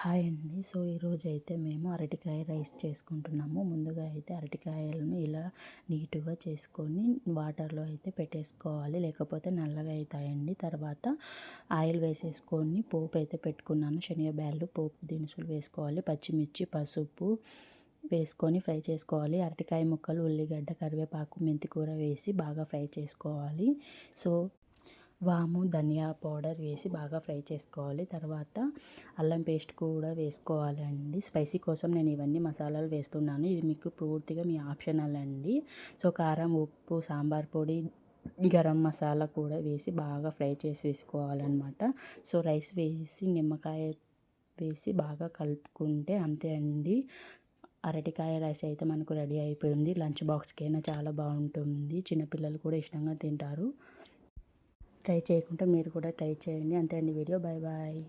Hi అండి. So ఈరోజైతే మేము అరటికాయ రైస్ చేసుకుంటున్నాము. ముందుగా అయితే అరటికాయలను ఇలా నీట్‌గా చేసుకొని వాటర్‌లో అయితే పెట్టేసుకోవాలి. లేకపోతే నల్లగా అవుతాయండి. తర్వాత ఆయిల్ వేసేసుకొని పోపు అయితే పెట్టుకున్నాను. శనగబ్యాళ్ళు, పోపు దినుసులు వేసుకోవాలి. పచ్చిమిర్చి, పసుపు వేసుకొని ఫ్రై చేసుకోవాలి. అరటికాయ ముక్కలు, ఉల్లిగడ్డ, కరివేపాకు, మెంతికూర వేసి బాగా ఫ్రై చేసుకోవాలి. సో వాము, ధనియా పౌడర్ వేసి బాగా ఫ్రై చేసుకోవాలి. తర్వాత అల్లం పేస్ట్ కూడా వేసుకోవాలి అండి. స్పైసీ కోసం నేను ఇవన్నీ మసాలాలు వేస్తున్నాను. ఇది మీకు పూర్తిగా మీ ఆప్షనల్ అండి. సో కారం, ఉప్పు, సాంబార్ పొడి, గరం మసాలా కూడా వేసి బాగా ఫ్రై చేసి వేసుకోవాలన్నమాట. సో రైస్ వేసి నిమ్మకాయ వేసి బాగా కలుపుకుంటే అంతే అండి. అరటికాయ రైస్ అయితే మనకు రెడీ అయిపోయింది. లంచ్ బాక్స్కి అయినా చాలా బాగుంటుంది. చిన్నపిల్లలు కూడా ఇష్టంగా తింటారు. ట్రై చేయకుంటే మీరు కూడా ట్రై చేయండి. అంతే అండి వీడియో. Bye bye.